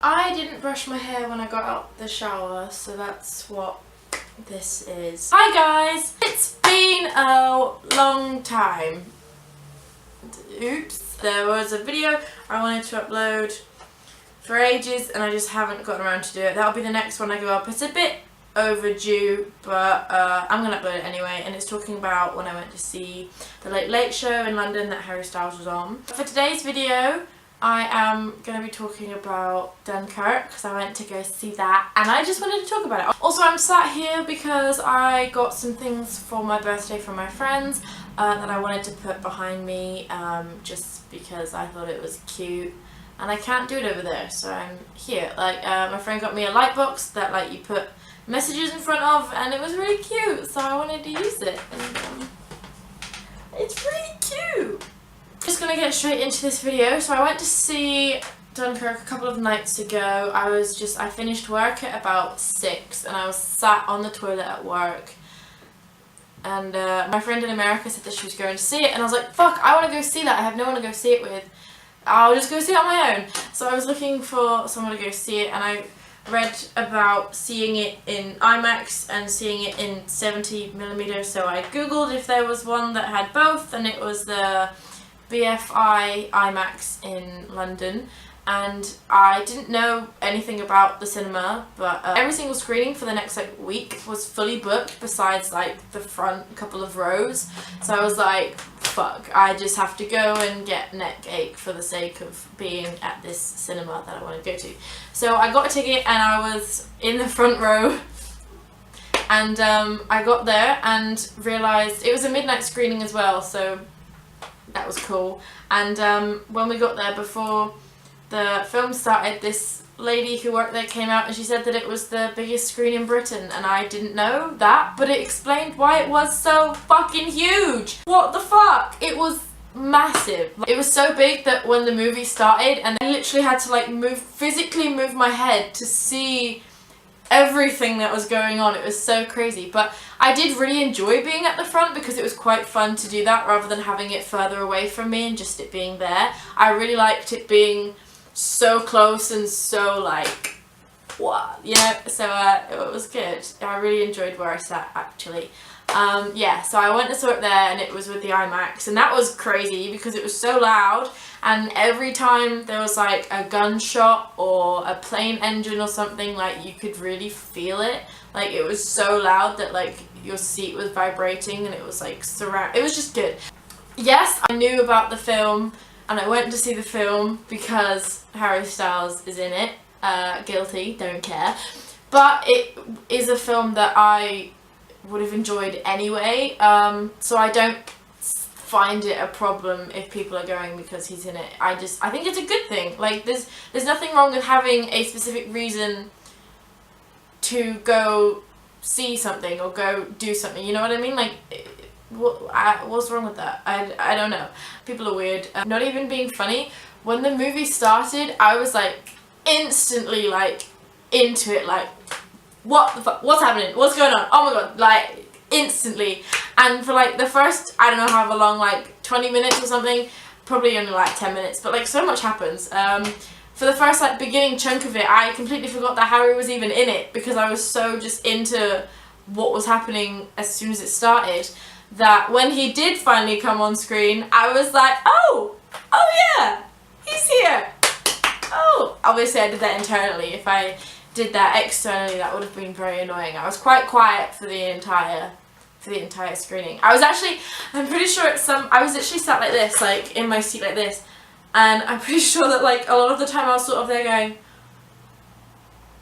I didn't brush my hair when I got out the shower, so that's what this is. Hi guys! It's been a long time. Oops. There was a video I wanted to upload for ages and I just haven't gotten around to do it. That'll be the next one I go up. It's a bit overdue, but I'm gonna upload it anyway, and it's talking about when I went to see the Late Late Show in London that Harry Styles was on. For today's video I am going to be talking about Dunkirk because I went to go see that and I just wanted to talk about it. Also, I'm sat here because I got some things for my birthday from my friends that I wanted to put behind me just because I thought it was cute, and I can't do it over there, so I'm here. Like my friend got me a light box that like you put messages in front of, and it was really cute, so I wanted to use it, and it's really cute. Just gonna get straight into this video. So I went to see Dunkirk a couple of nights ago. I finished work at about 6 and I was sat on the toilet at work, and my friend in America said that she was going to see it, and I was like, fuck, I want to go see that. I have no one to go see it with. I'll just go see it on my own. So I was looking for someone to go see it, and I read about seeing it in IMAX and seeing it in 70mm, so I googled if there was one that had both, and it was the BFI IMAX in London, and I didn't know anything about the cinema, but every single screening for the next like week was fully booked besides like the front couple of rows, so I was like, fuck, I just have to go and get neck ache for the sake of being at this cinema that I want to go to. So I got a ticket and I was in the front row, and I got there and realised it was a midnight screening as well, so that was cool. And when we got there before the film started, this lady who worked there came out and she said that it was the biggest screen in Britain, and I didn't know that, but it explained why it was so fucking huge. What the fuck? It was massive. It was so big that when the movie started, and I literally had to like physically move my head to see everything that was going on. It was so crazy, but I did really enjoy being at the front because it was quite fun to do that rather than having it further away from me and just it being there. I really liked it being so close and so like, what, you know, so it was good. I really enjoyed where I sat actually. Yeah, so I went to saw it there and it was with the IMAX, and that was crazy because it was so loud, and every time there was like a gunshot or a plane engine or something, like you could really feel it. Like it was so loud that like your seat was vibrating, and it was like it was just good. Yes, I knew about the film and I went to see the film because Harry Styles is in it. Guilty, don't care. But it is a film that I would have enjoyed anyway, so I don't find it a problem if people are going because he's in it. I think it's a good thing. Like there's nothing wrong with having a specific reason to go see something or go do something, you know what I mean? Like what's wrong with that? I don't know. People are weird. Not even being funny, when the movie started I was like instantly like into it, like what the fuck, what's happening, what's going on, oh my god, like instantly. And for like the first, I don't know however long, like 20 minutes or something, probably only like 10 minutes, but like so much happens. For the first like beginning chunk of it, I completely forgot that Harry was even in it because I was so just into what was happening as soon as it started, that when he did finally come on screen I was like, oh yeah, he's here. Oh, obviously I did that internally. If I did that externally that would have been very annoying. I was quite quiet for the entire screening. I'm pretty sure I was literally sat like this, like in my seat like this, and I'm pretty sure that like a lot of the time I was sort of there going,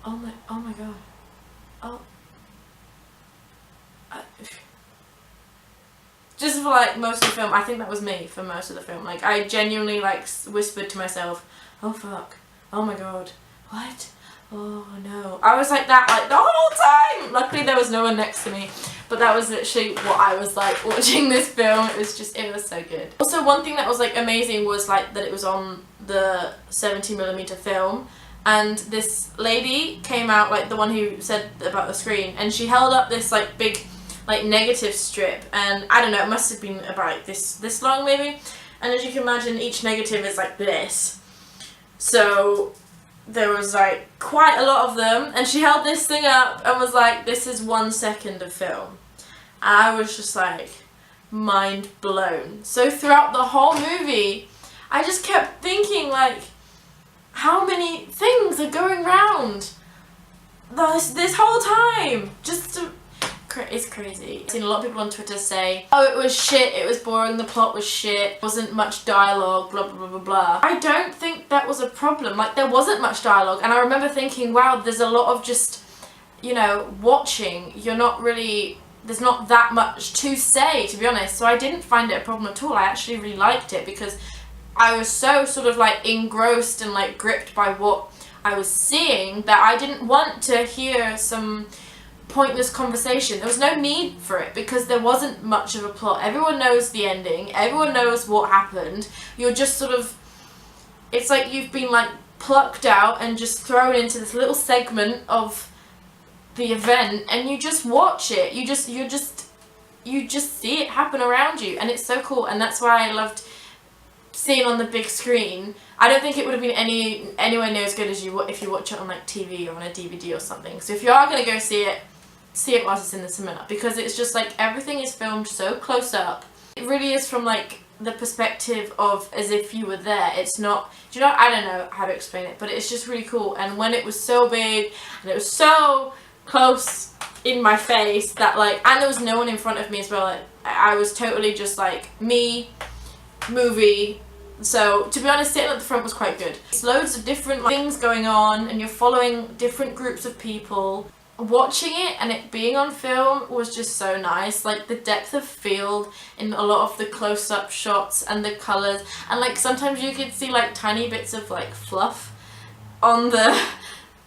oh my god, oh, just for like most of the film. I think that was me for most of the film. Like I genuinely like whispered to myself, oh fuck, oh my god, what? Oh no. I was like that like the whole time. Luckily there was no one next to me, but that was literally what I was like watching this film. It was so good. Also, one thing that was like amazing was like that it was on the 70mm film, and this lady came out, like the one who said about the screen, and she held up this like big like negative strip, and I don't know, it must have been about like this long maybe, and as you can imagine each negative is like this. So there was like quite a lot of them, and she held this thing up and was like, this is 1 second of film. And I was just like mind blown. So throughout the whole movie I just kept thinking like, how many things are going round this whole time? It's crazy. I've seen a lot of people on Twitter say, oh, it was shit, it was boring, the plot was shit, wasn't much dialogue, blah blah blah blah blah. I don't think that was a problem. Like, there wasn't much dialogue, and I remember thinking, wow, there's a lot of just, you know, watching. There's not that much to say, to be honest. So I didn't find it a problem at all. I actually really liked it because I was so sort of like engrossed and like gripped by what I was seeing that I didn't want to hear some pointless conversation. There was no need for it because there wasn't much of a plot. Everyone knows the ending. Everyone knows what happened. You're just sort of, it's like you've been like plucked out and just thrown into this little segment of the event, and you just watch it. You just see it happen around you, and it's so cool. And that's why I loved seeing on the big screen. I don't think it would have been anywhere near as good as if you watch it on like TV or on a DVD or something. So if you are going to go see it whilst it's in the cinema, because it's just like everything is filmed so close up. It really is from like the perspective of as if you were there. It's not, do you know, I don't know how to explain it, but it's just really cool. And when it was so big and it was so close in my face that like, and there was no one in front of me as well, like, I was totally just like me, movie. So to be honest, sitting at the front was quite good. It's loads of different things going on and you're following different groups of people. Watching it and it being on film was just so nice. Like the depth of field in a lot of the close-up shots and the colours, and like sometimes you could see like tiny bits of like fluff on the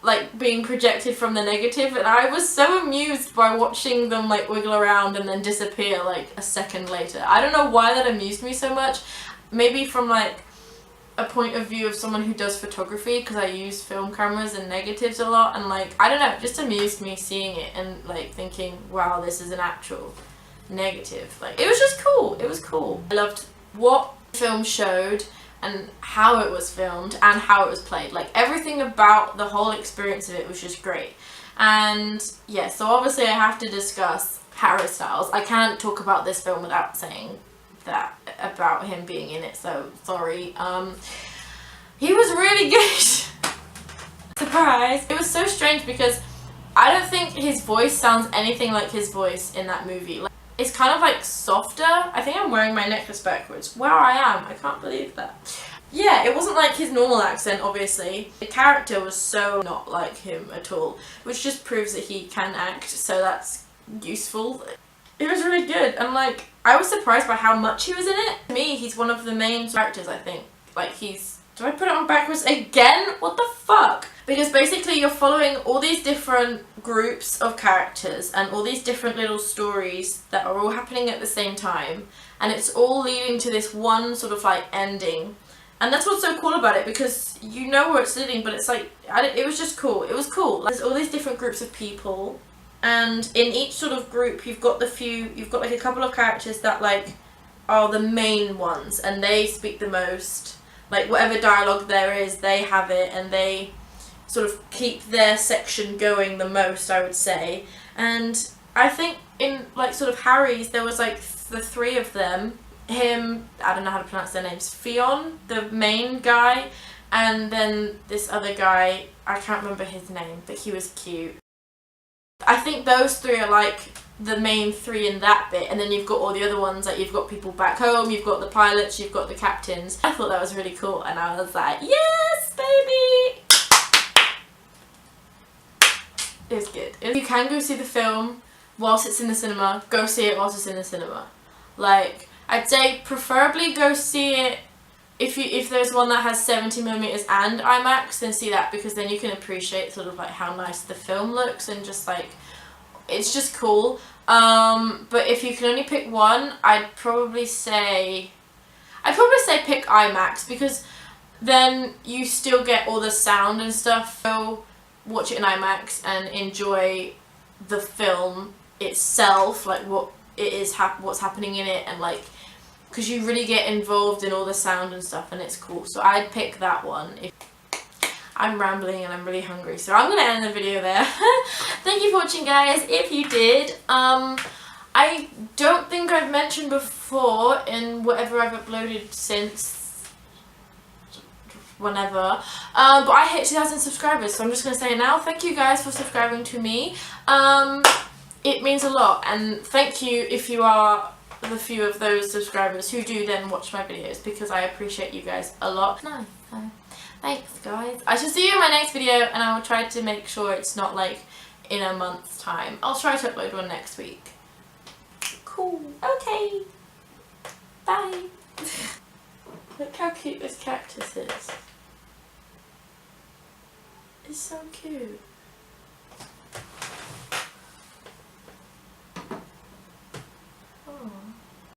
like being projected from the negative, and I was so amused by watching them like wiggle around and then disappear like a second later. I don't know why that amused me so much. Maybe from like a point of view of someone who does photography, because I use film cameras and negatives a lot, and like, I don't know, it just amused me seeing it and like thinking, wow, this is an actual negative. Like, it was just cool. It was cool. I loved what the film showed and how it was filmed and how it was played. Like, everything about the whole experience of it was just great. And yeah, so obviously I have to discuss Harry Styles. I can't talk about this film without saying that about him being in it, so sorry. He was really good. Surprise. It was so strange because I don't think his voice sounds anything like his voice in that movie. Like, it's kind of like softer. I think I'm wearing my necklace backwards. Wow, I am. I can't believe that. Yeah, it wasn't like his normal accent, obviously. The character was so not like him at all, which just proves that he can act, so that's useful. It was really good, and like, I was surprised by how much he was in it. To me, he's one of the main characters, I think. Like, he's... Do I put it on backwards again? What the fuck? Because basically you're following all these different groups of characters and all these different little stories that are all happening at the same time, and it's all leading to this one sort of like ending. And that's what's so cool about it, because you know where it's leading, but it's like, it was just cool. It was cool. There's all these different groups of people, and in each sort of group you've got like a couple of characters that like are the main ones, and they speak the most. Like, whatever dialogue there is, they have it, and they sort of keep their section going the most, I would say. And I think in like sort of Harry's, there was like the three of them. Him, I don't know how to pronounce their names, Fionn, the main guy, and then this other guy, I can't remember his name, but he was cute. I think those three are like the main three in that bit, and then you've got all the other ones, like you've got people back home, you've got the pilots, you've got the captains. I thought that was really cool, and I was like, yes, baby! It was good. If you can go see the film whilst it's in the cinema, go see it whilst it's in the cinema. Like, I'd say preferably go see it if there's one that has 70mm and IMAX, then see that, because then you can appreciate sort of like how nice the film looks, and just like, it's just cool. But if you can only pick one, I'd probably say pick IMAX, because then you still get all the sound and stuff. So watch it in IMAX and enjoy the film itself, like what it is, what's happening in it, and like, because you really get involved in all the sound and stuff, and it's cool. So I'd pick that one. I'm rambling and I'm really hungry, so I'm going to end the video there. Thank you for watching, guys. If you did, I don't think I've mentioned before in whatever I've uploaded since whenever, but I hit 2,000 subscribers, so I'm just going to say it now. Thank you guys for subscribing to me. It means a lot, and thank you if you are the few of those subscribers who do then watch my videos, because I appreciate you guys a lot. Nice. Thanks, guys. I shall see you in my next video, and I will try to make sure it's not like in a month's time. I'll try to upload one next week. Cool. Okay. Bye. Look how cute this cactus is. It's so cute.